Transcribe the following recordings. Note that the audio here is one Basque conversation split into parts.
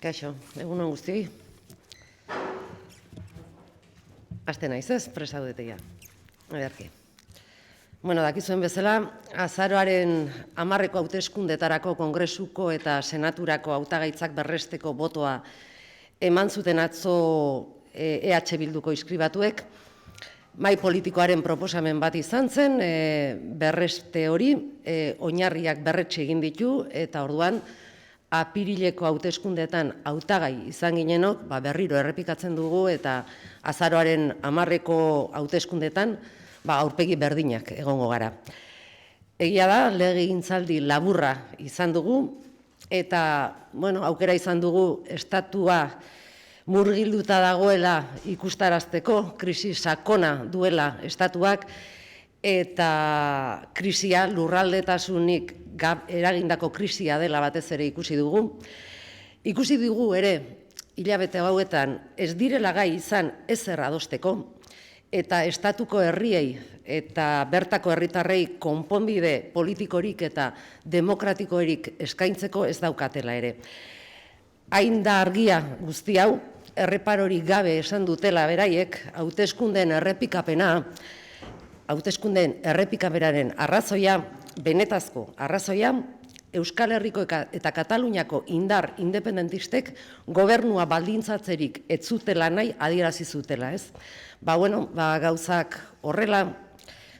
Kaixo, egun on guztioi. Aste naiz ez, presaudeteia. Ederki. Bueno, dakizuen bezala, azaroaren 10 hauteskundetarako Kongresuko eta Senaturako hautagaitzak berresteko botoa eman zuten atzo EH Bilduko inskribatuek. Mahai politikoaren proposamen bat izan zen, berreste hori, oinarriak berretxe egin ditu, eta orduan, apirileko hauteskundeetan hautagai izan ginenok, berriro errepikatzen dugu, eta azaroaren 10 hauteskundeetan aurpegi berdinak egongo gara. Egia da, legegintzaldi laburra izan dugu, eta aukera izan dugu estatua murgilduta dagoela ikustarazteko, krisi sakona duela estatuak, eta krisia lurraldetasunik eragindako krisia dela batez ere ikusi dugu. Ikusi dugu ere, hilabete hauetan ez direla gai izan ezer adosteko, eta estatuko herriei eta bertako herritarrei konponbide politikorik eta demokratikorik eskaintzeko ez daukatela ere. Hain da argia guzti hau, erreparorik gabe esan dutela beraiek, hauteskundeen errepikapenaren arrazoia, benetazko arrazoia, Euskal Herriko eta Kataluniako indar independentistek gobernua baldintzatzerik ez zutela nahi adierazi zutela, ez? Gauzak horrela,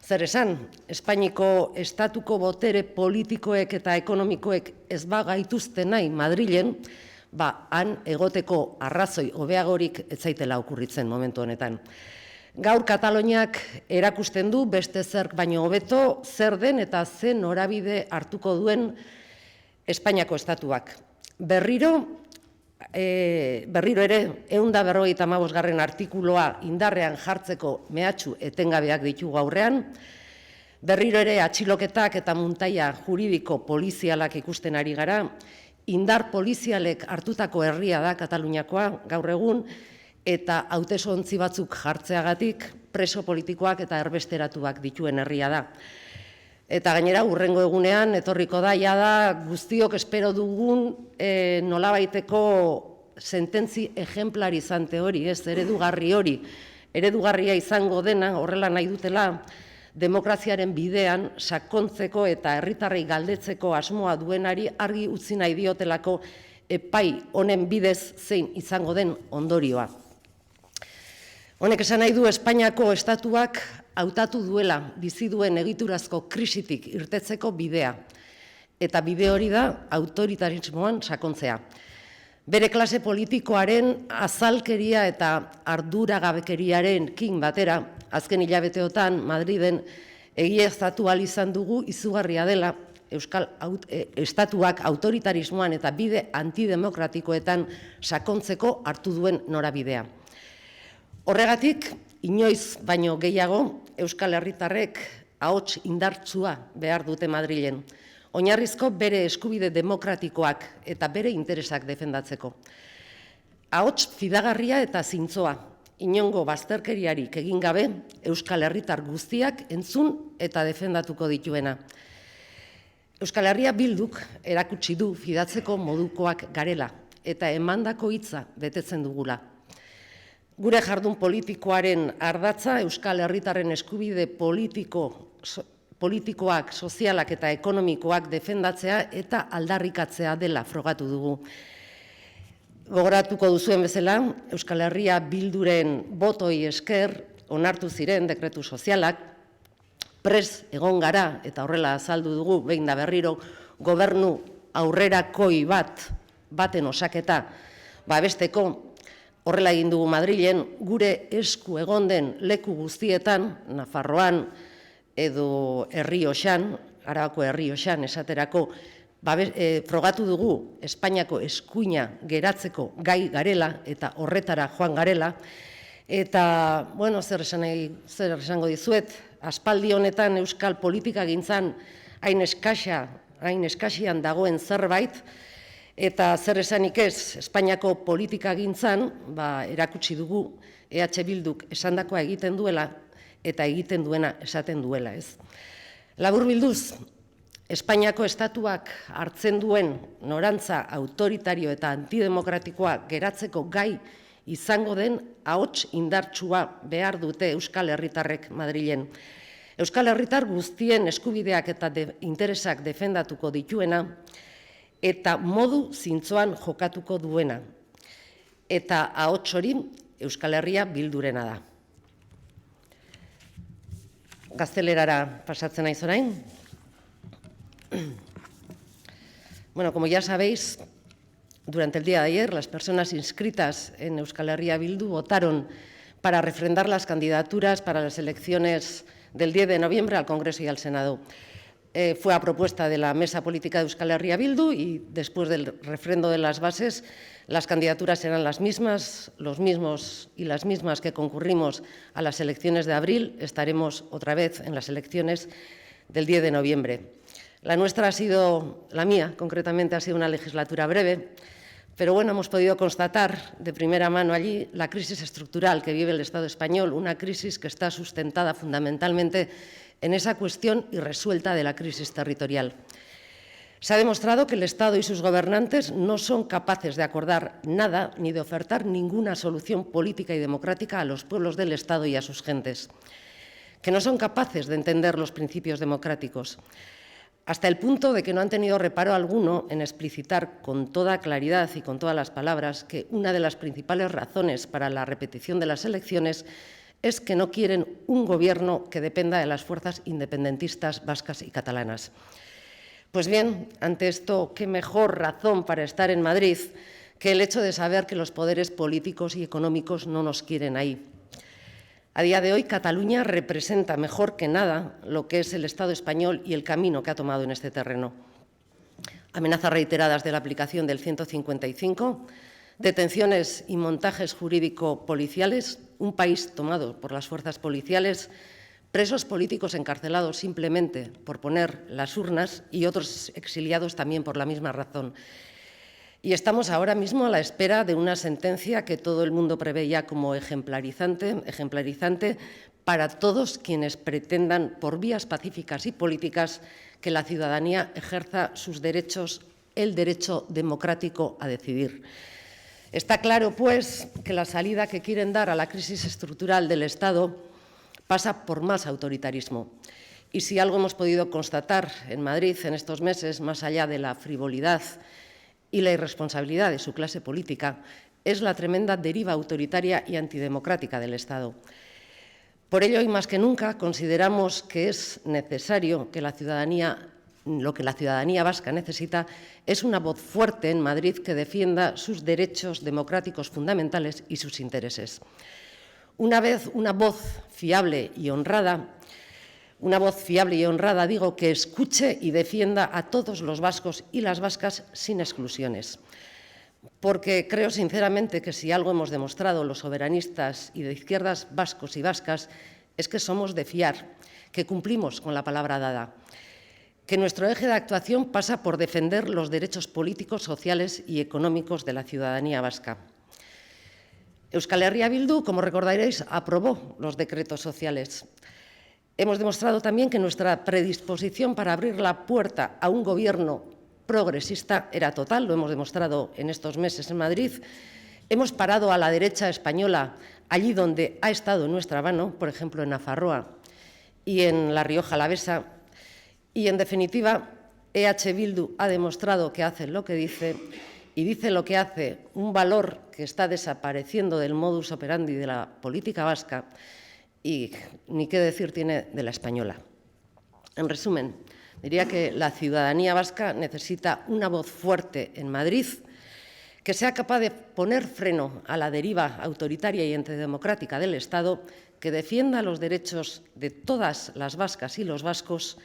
zer esan, Espainiko estatuko botere politikoek eta ekonomikoek ez gaituzte nahi Madrilen, han egoteko arrazoi hobeagorik ez zaitela okurritzen momentu honetan. Gaur Kataloniak erakusten du beste zer baino hobeto zer den eta zen norabide hartuko duen Espainiako estatuak. Berriro ere 155. artikuloa indarrean jartzeko mehatxu etengabeak ditugu aurrean, berriro ere atxiloketak eta muntaia juridiko polizialak ikusten ari gara, indar polizialek hartutako herria da Kataluniakoa gaur egun, eta hautesontzi batzuk jartzeagatik preso politikoak eta erbesteratuak dituen herria da. Eta gainera, hurrengo egunean, etorriko da, guztiok espero dugun nolabaiteko sententzi ejemplarizante hori, eredugarri hori, eredugarria izango dena, horrela nahi dutela, demokraziaren bidean sakontzeko eta herritarrei galdetzeko asmoa duenari argi utzi nahi diotelako epai honen bidez zein izango den ondorioa. Honek esan nahi du Espainiako estatuak hautatu duela bizi duen egiturazko krisitik irtetzeko bidea, eta bide hori da autoritarismoan sakontzea. Bere klase politikoaren azalkeria eta arduragabekeriaren kin batera, azken hilabeteotan Madriden egiaztatu ahal izan dugu izugarria dela Euskal Estatuak autoritarismoan eta bide antidemokratikoetan sakontzeko hartu duen norabidea. Horregatik, inoiz baino gehiago, Euskal Herritarrek ahots indartsua behar dute Madrilen, oinarrizko bere eskubide demokratikoak eta bere interesak defendatzeko. Ahots fidagarria eta zintzoa, inongo bazterkeriarik egin gabe, Euskal Herritar guztiak entzun eta defendatuko dituena. Euskal Herria Bilduk erakutsi du fidatzeko modukoak garela eta emandako hitza betetzen dugula. Gure jardun politikoaren ardatza Euskal Herritarren eskubide politikoak, sozialak eta ekonomikoak defendatzea eta aldarrikatzea dela frogatu dugu. Gogoratuko duzuen bezala, Euskal Herria Bilduren botoi esker onartu ziren dekretu sozialak, pres egon gara, eta horrela azaldu dugu, behin da berriro, gobernu aurrerakoi baten osaketa, besteko, horrela egin dugu Madrilen, gure esku egon den leku guztietan, Nafarroan edo Errioxan, Arabako Errioxan esaterako, frogatu dugu Espainiako eskuina geratzeko gai garela eta horretara joan garela, eta, zer esango dizuet, aspaldi honetan euskal politikagintzan hain eskasian dagoen zerbait, eta zer esanik ez, Espainiako politikagintzan erakutsi dugu EH Bilduk esandakoa egiten duela eta egiten duena esaten duela, ez. Laburbilduz, Espainiako estatuak hartzen duen norantza autoritario eta antidemokratikoa geratzeko gai izango den ahots indartsua behar dute Euskal Herritarrek Madrilen. Euskal Herritar guztien eskubideak eta interesak defendatuko dituena eta modu zintzoan jokatuko duena. Eta ahots hori Euskal Herria Bildurena da. Gaztelerara pasatzen naiz orain. Bueno, como ya sabéis, durante el día de ayer las personas inscritas en Euskal Herria Bildu votaron para refrendar las candidaturas para las elecciones del 10 de noviembre al Congreso y al Senado. Fue a propuesta de la Mesa Política de Euskal Herria Bildu y después del refrendo de las bases, las candidaturas eran las mismas, los mismos y las mismas que concurrimos a las elecciones de abril. Estaremos otra vez en las elecciones del 10 de noviembre. La nuestra ha sido, la mía concretamente, ha sido una legislatura breve, pero bueno, hemos podido constatar de primera mano allí la crisis estructural que vive el Estado español, una crisis que está sustentada fundamentalmente en esa cuestión irresuelta de la crisis territorial. Se ha demostrado que el Estado y sus gobernantes no son capaces de acordar nada ni de ofertar ninguna solución política y democrática a los pueblos del Estado y a sus gentes, que no son capaces de entender los principios democráticos, hasta el punto de que no han tenido reparo alguno en explicitar con toda claridad y con todas las palabras que una de las principales razones para la repetición de las elecciones es que no quieren un gobierno que dependa de las fuerzas independentistas vascas y catalanas. Pues bien, ante esto, qué mejor razón para estar en Madrid que el hecho de saber que los poderes políticos y económicos no nos quieren ahí. A día de hoy, Cataluña representa mejor que nada lo que es el Estado español y el camino que ha tomado en este terreno. Amenazas reiteradas de la aplicación del 155, detenciones y montajes jurídico-policiales, un país tomado por las fuerzas policiales, presos políticos encarcelados simplemente por poner las urnas y otros exiliados también por la misma razón. Y estamos ahora mismo a la espera de una sentencia que todo el mundo prevé ya como ejemplarizante para todos quienes pretendan, por vías pacíficas y políticas, que la ciudadanía ejerza sus derechos, el derecho democrático a decidir. Está claro, pues, que la salida que quieren dar a la crisis estructural del Estado pasa por más autoritarismo. Y si algo hemos podido constatar en Madrid en estos meses, más allá de la frivolidad y la irresponsabilidad de su clase política, es la tremenda deriva autoritaria y antidemocrática del Estado. Por ello, y más que nunca, consideramos que es necesario que lo que la ciudadanía vasca necesita es una voz fuerte en Madrid que defienda sus derechos democráticos fundamentales y sus intereses. Una voz fiable y honrada, digo, que escuche y defienda a todos los vascos y las vascas sin exclusiones. Porque creo sinceramente que si algo hemos demostrado los soberanistas y de izquierdas vascos y vascas es que somos de fiar, que cumplimos con la palabra dada, que nuestro eje de actuación pasa por defender los derechos políticos, sociales y económicos de la ciudadanía vasca. Euskal Herria Bildu, como recordaréis, aprobó los decretos sociales. Hemos demostrado también que nuestra predisposición para abrir la puerta a un gobierno progresista era total, lo hemos demostrado en estos meses en Madrid. Hemos parado a la derecha española allí donde ha estado en nuestra mano, por ejemplo en Nafarroa y en La Rioja Alavesa. Y en definitiva, EH Bildu ha demostrado que hace lo que dice y dice lo que hace, un valor que está desapareciendo del modus operandi de la política vasca y ni qué decir tiene de la española. En resumen, diría que la ciudadanía vasca necesita una voz fuerte en Madrid que sea capaz de poner freno a la deriva autoritaria y antidemocrática del Estado, que defienda los derechos de todas las vascas y los vascos,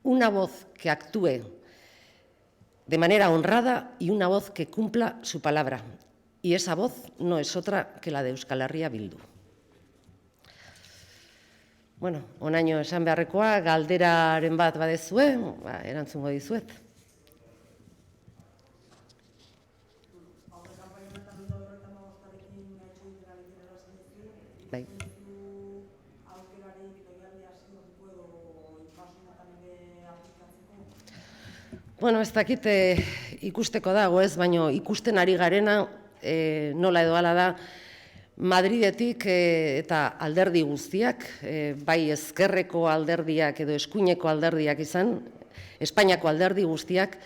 una voz que actúe de manera honrada y una voz que cumpla su palabra. Y esa voz no es otra que la de Euskal Herria Bildu. Bueno, honaino esan beharrekoa, galderaren bat badezue, erantzungo dizuet. Bai. Bueno, ez dakit ikusteko dago ez, baina ikusten ari garena nola edo hala da Madridetik eta alderdi guztiak, bai ezkerreko alderdiak edo eskuineko alderdiak izan, Espainiako alderdi guztiak,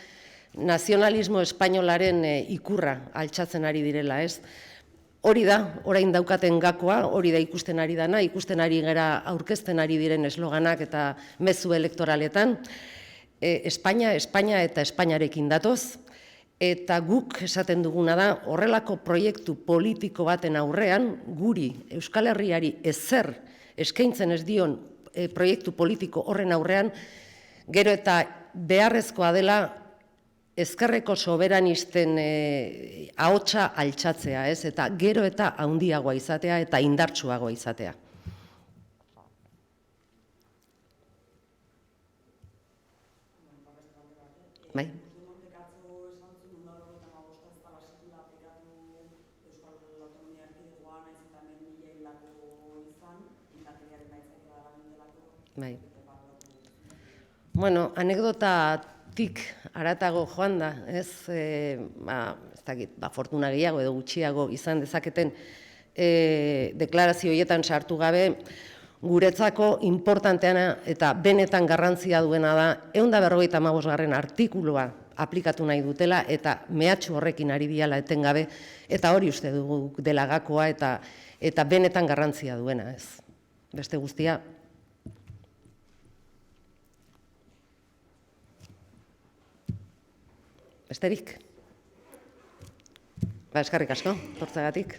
nazionalismo espainolaren ikurra altxatzen ari direla ez. Hori da, orain daukaten gakoa, hori da ikusten ari dana, ikusten ari gara aurkezten ari diren esloganak eta mezu elektoraletan. Espainia, Espainia eta Espainiarekin datoz, eta guk esaten duguna da, horrelako proiektu politiko baten aurrean, guri Euskal Herriari ezer eskaintzen ez dion proiektu politiko horren aurrean, gero eta beharrezkoa dela ezkerreko soberanisten ahotsa altxatzea, ez? Eta gero eta handiagoa izatea eta indartsuagoa izatea. Bai. Bai. Bueno, anekdotatik haratago joan da, ez dakit, fortuna gehiago edo gutxiago izan dezaketen deklarazio horietan sartu gabe, guretzako importanteana eta benetan garrantzia duena da 155. Artikulua aplikatu nahi dutela eta mehatxu horrekin ari diala etengabe, eta hori uste dugu dela gakoa eta benetan garrantzia duena, ez. Beste guztia. Besterik? Eskerrik asko, tortzegatik.